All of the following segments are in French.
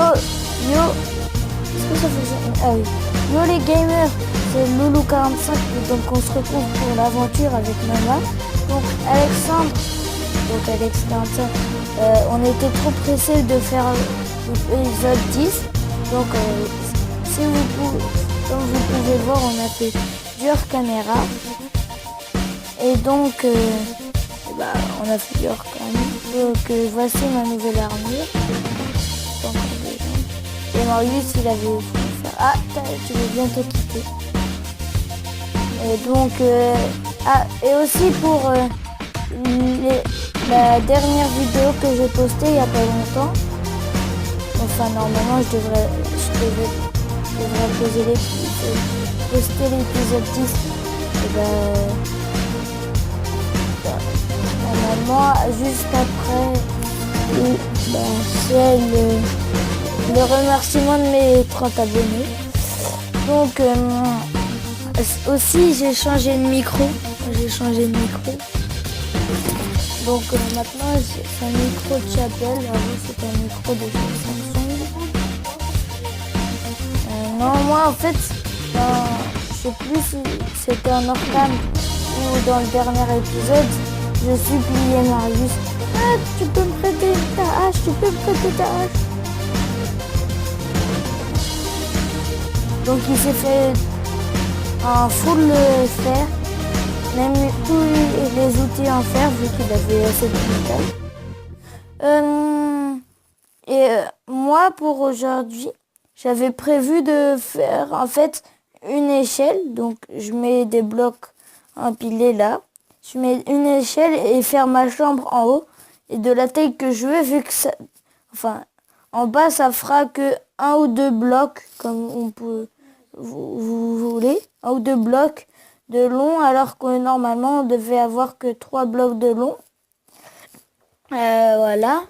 Est-ce que ça fonctionne? Ah oui. Yo les gamers, c'est Loulou45, donc on se retrouve pour l'aventure avec Mama. Donc Alexandre, donc Alex45, on était trop pressés de faire l'épisode 10. Donc si vous pouvez, comme vous pouvez voir, on a fait plusieurs caméras. Et donc on a fait plusieurs caméras. Donc voici ma nouvelle armure. Et Marius, il avait fait ça. Ah, tu veux bien te quitter. Et donc, et aussi pour la dernière vidéo que j'ai postée il n'y a pas longtemps. Enfin, normalement, je devrais poster l'épisode 10. Et normalement, juste après, c'est le remerciement de mes 30 abonnés. Donc aussi j'ai changé de micro. Donc maintenant c'est un micro de Chapelle. Avant c'était un micro de Samsung. Non, moi en fait, je sais plus si c'était en hors-cam ou dans le dernier épisode, je suppliais Marius. Ah, tu peux me prêter ta hache. Donc il s'est fait un full fer, même tous les outils en fer vu qu'il avait assez de métal. Moi pour aujourd'hui, j'avais prévu de faire en fait une échelle. Donc je mets des blocs empilés là. Je mets une échelle et faire ma chambre en haut. Et de la taille que je veux, vu que ça... Enfin, en bas ça fera que 1 ou 2 blocs comme on peut... Vous voulez, 1 ou 2 blocs de long, alors que normalement on devait avoir que 3 blocs de long. Voilà.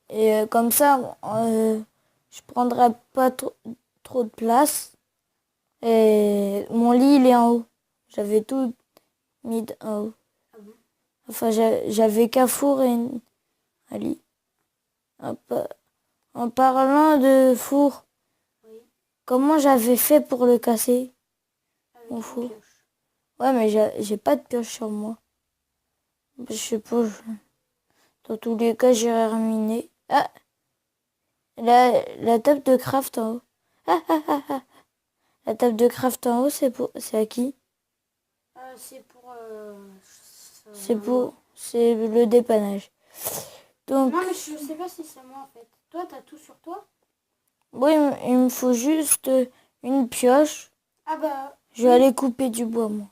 Et comme ça, je prendrai pas trop de place. Et mon lit, il est en haut. J'avais tout mis en haut. Enfin, j'avais qu'un four et un lit. En parlant de four, comment j'avais fait pour le casser? Mon four. Ouais, mais j'ai pas de pioche sur moi. Je suppose. Dans tous les cas, j'irai raminer. Ah, la table de craft en haut. La table de craft en haut, c'est à qui? C'est le dépannage. Donc. Non, mais je sais pas si c'est moi en fait. Toi, t'as tout sur toi? Oui, il me faut juste une pioche. Ah bah. Je vais aller couper du bois, moi.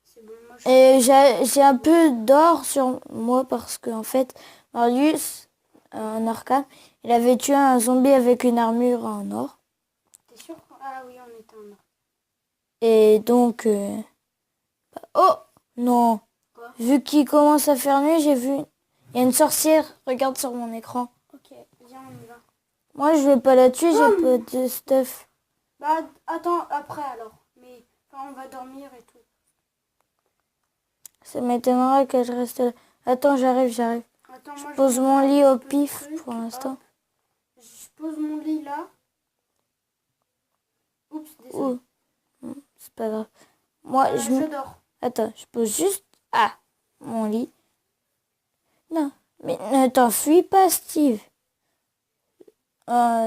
C'est bon, moi Et j'ai un peu d'or sur moi parce que en fait, Marius, un Orca, il avait tué un zombie avec une armure en or. T'es sûr? Ah oui, on était en or. Et donc... Oh non. Quoi? Vu qu'il commence à faire nuit, j'ai vu... Il y a une sorcière, regarde sur mon écran. Ok, viens, on y va. Moi, je vais pas la tuer, j'ai pas de stuff. Bah, attends, après alors. Mais on va dormir et tout. Ça m'étonnerait que je reste là. Attends, j'arrive. Attends, Je moi, pose mon lit au pif pour l'instant. Je pose mon lit là. Oups, désolé. C'est pas grave. Moi, je dors. Attends, je pose juste... Ah, mon lit. Non, mais ne t'enfuis pas, Steve.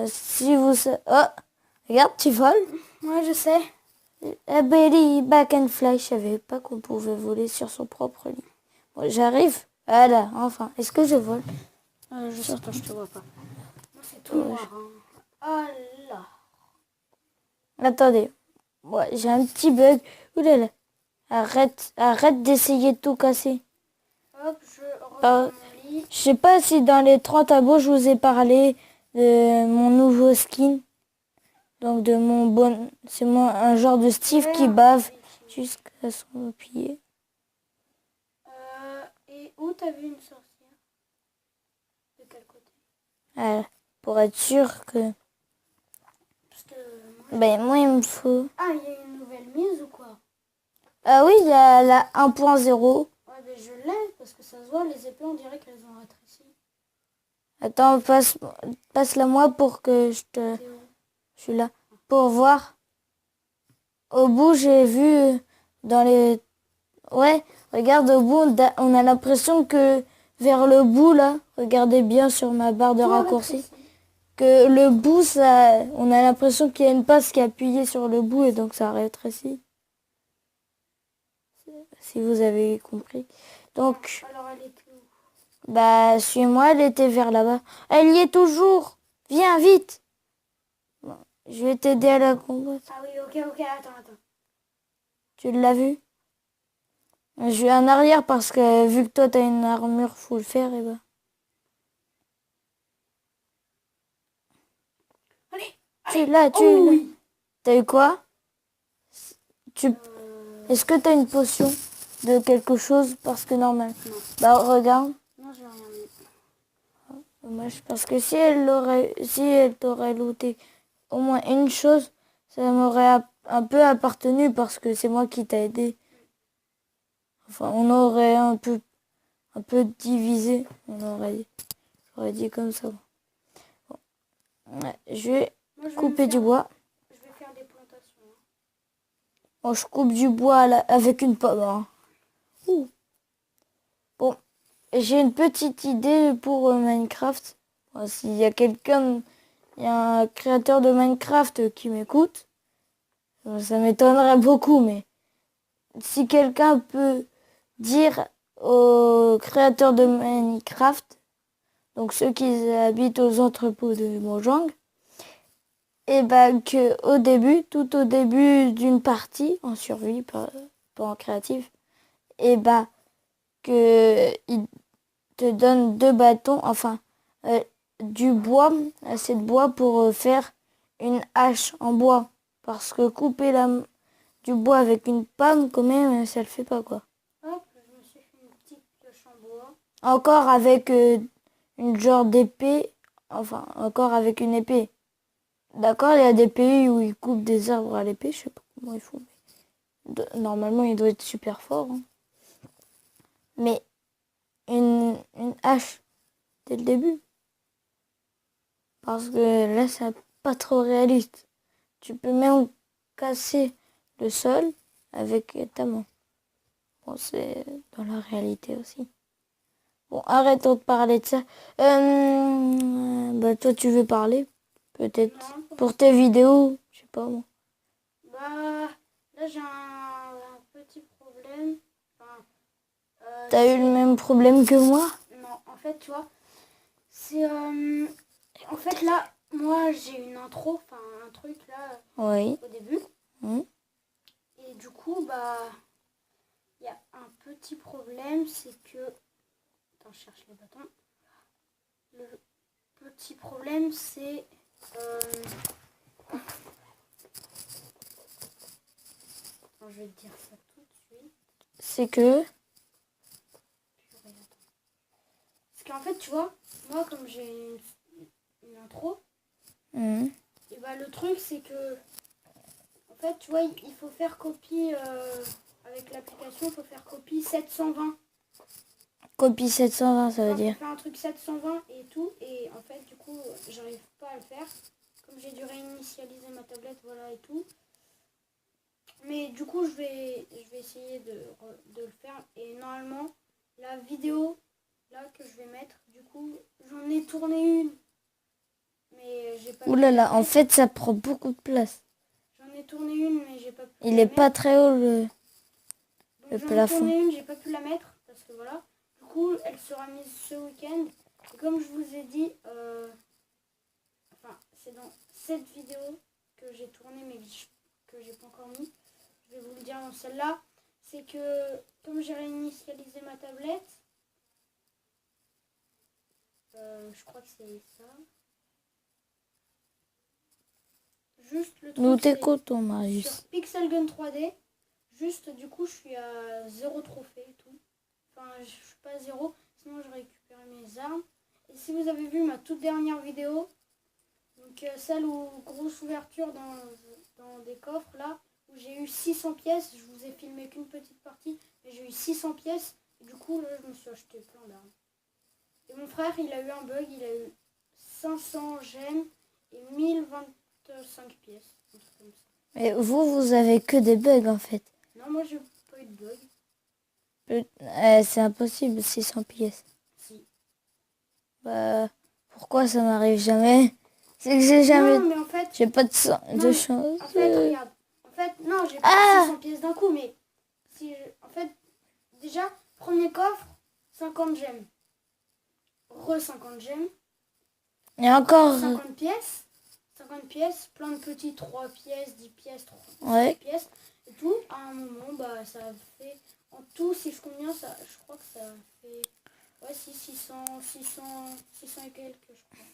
Si vous... Oh, regarde, tu voles. Ouais, je sais. A Betty back and fly. Je savais pas qu'on pouvait voler sur son propre lit. Bon, j'arrive. Voilà, enfin. Est-ce que je vole? Je sais pas, je te vois pas. Moi, c'est tout noir. Ah là. Attendez. Ouais, j'ai un petit bug. Ouh là là. Arrête d'essayer de tout casser. Hop, je reprends mon lit. Je sais pas si dans les 30 abos, je vous ai parlé de mon nouveau skin. Donc de mon bon... C'est un genre de Steve qui bave jusqu'à son pied. Et où t'as vu une sorcière? De quel côté? Voilà. Pour être sûr que... Parce que moi, il me faut... Ah, il y a une nouvelle mise ou quoi? Ah oui, il y a la 1.0. Ouais, mais je l'ai, parce que ça se voit, les épées, on dirait qu'elles ont rétréci. Attends, passe-la moi pour que je te... C'est où? Je suis là. Pour voir. Au bout, j'ai vu dans les... Ouais, regarde au bout, on a l'impression que vers le bout, là, regardez bien sur ma barre de Tout raccourci, rétréci. que le bout, ça, on a l'impression qu'il y a une passe qui est appuyée sur le bout et donc ça rétrécit. Si vous avez compris. Donc, Alors elle est où? bah, suis-moi, elle était vers là-bas. Elle y est toujours. Viens, vite. Bon, je vais t'aider à la combattre. Ah oui, ok, attends. Tu l'as vu? Je vais en arrière parce que vu que toi t'as une armure full fer, et bah. Allez, Tu l'as, tu oh l'as. oui. T'as eu quoi? Tu... Euh, Est-ce que t'as une potion de quelque chose? Parce que normal. Non. Bah regarde. Non, j'ai rien mis. Dommage. Parce que si elle t'aurait looté au moins une chose, ça m'aurait un peu appartenu parce que c'est moi qui t'ai aidé. Enfin, on aurait un peu divisé. J'aurais dit comme ça. Bon. Ouais, je vais Moi, je vais couper du bois. Je vais faire des plantations. Hein. Bon, je coupe du bois avec une pomme. Hein. Ouh. Bon, j'ai une petite idée pour Minecraft. Bon, s'il y a il y a un créateur de Minecraft qui m'écoute, ça m'étonnerait beaucoup, mais si quelqu'un peut dire aux créateurs de Minecraft, donc ceux qui habitent aux entrepôts de Mojang, et ben que tout au début d'une partie en survie, pas en créative, et ben que il te donne 2 bâtons, enfin du bois, assez de bois pour faire une hache en bois. Parce que couper du bois avec une pomme, quand même, ça le fait pas quoi. Hop, je me suis fait une petite pioche en bois. Encore avec une genre d'épée, enfin encore avec une épée. D'accord, il y a des pays où ils coupent des arbres à l'épée, je sais pas comment ils font. Normalement, il doit être super fort. Hein. Mais une hache dès le début. Parce que là, c'est pas trop réaliste. Tu peux même casser le sol avec ta main. Bon, c'est dans la réalité aussi. Bon, arrêtons de parler de ça. Bah, toi, tu veux parler? Peut-être Non, pour tes vidéos, je sais pas moi. bah, là, j'ai un petit problème. Enfin, T'as eu le même problème que moi? non, en fait, tu vois, c'est... en fait, là, moi, j'ai une intro, enfin, un truc, là, Oui. au début. Mmh. Et du coup, bah, il y a un petit problème, c'est que... Attends, je cherche les bâtons. Le petit problème, c'est... Attends, je vais te dire ça tout de suite. C'est que... Purée, attends. Parce qu'en fait, tu vois, moi, comme j'ai une intro, Mmh. et bah, le truc, c'est que... En fait, tu vois, il faut faire copie... avec l'application, il faut faire copie 720. Copie 720, ça veut dire. Faire un truc 720 et tout, et en fait, du coup, j'arrive pas à le faire. Comme j'ai dû réinitialiser ma tablette, voilà, et tout. Mais du coup, je vais essayer de le faire. Et normalement, la vidéo, là, que je vais mettre, du coup, j'en ai tourné une. Mais j'ai pas Ouh pu là la là, en mettre. fait, ça prend beaucoup de place. J'en ai tourné une, mais j'ai pas pu Il la est mettre. pas très haut Donc le j'en ai plafond. tourné une, j'ai pas pu la mettre, parce que voilà. Du coup, elle sera mise ce week-end. Et comme je vous ai dit, enfin, c'est dans cette vidéo que j'ai tournée, mais que j'ai pas encore mis. Je vais vous le dire dans celle-là. C'est que, comme j'ai réinitialisé ma tablette, je crois que c'est ça. Juste le truc, Nous c'est t'écoutons, sur Marius. Pixel Gun 3D. Juste, du coup, je suis à 0 trophée et tout. Enfin, je suis pas à 0, sinon je récupère mes armes. Et si vous avez vu ma toute dernière vidéo, donc celle où grosse ouverture dans des coffres là, où j'ai eu 600 pièces, je vous ai filmé qu'une petite partie, mais j'ai eu 600 pièces, et du coup là je me suis acheté plein d'armes. Et mon frère il a eu un bug, il a eu 500 gemmes et 1025 pièces. Un truc comme ça. Mais vous avez que des bugs en fait. Non, moi j'ai pas eu de bug. C'est impossible, 600 pièces. Si. Bah, pourquoi ça m'arrive jamais? C'est que j'ai jamais... Non, mais en fait, J'ai pas de non, chance. en fait, regarde. En fait, non, j'ai pas Ah 600 pièces d'un coup, mais si en fait, déjà, premier coffre, 50 gemmes. Re 50 gemmes. Et encore... 50 pièces. 50 pièces, plein de petits 3 pièces, 10 pièces, 3 Ouais. pièces. Et tout, à un moment, bah, ça fait... En tout, si je combien, ça, je crois que ça fait... Ouais, 600 et quelques, je crois.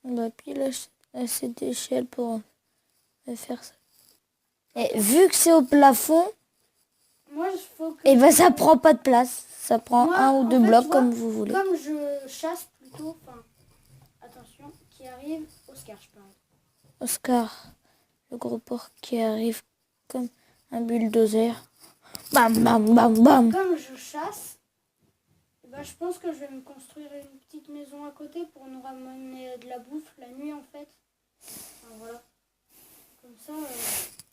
Bah, pile assez d'échelle pour faire ça. Et vu que c'est au plafond, Moi, il faut que... et ben ça prend pas de place. Ça prend Moi, un ou en deux fait, blocs tu vois, comme vous voulez. Comme je chasse plutôt, enfin, attention, qui arrive, Oscar, je parle. Oscar, le gros porc qui arrive comme un bulldozer. Bam, bam, bam, bam. Comme je chasse, eh ben, je pense que je vais me construire une petite maison à côté pour nous ramener de la bouffe la nuit, en fait. Enfin, voilà. Comme ça,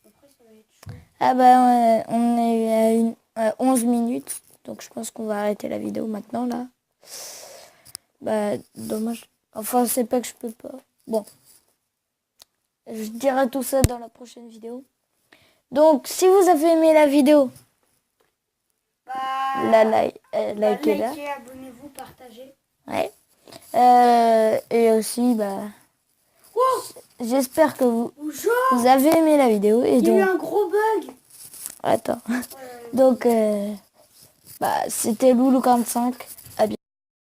après, ça va être chaud. Ah bah on est à 11 minutes. Donc je pense qu'on va arrêter la vidéo maintenant là. Bah dommage. Enfin c'est pas que je peux pas. Bon. Je dirai tout ça dans la prochaine vidéo. Donc si vous avez aimé la vidéo, likez-la. Likez, abonnez-vous, partagez. Ouais. Et aussi bah j'espère que Bonjour. vous avez aimé la vidéo. Et Il y a eu donc un gros bug. attends. Donc bah c'était Loulou45.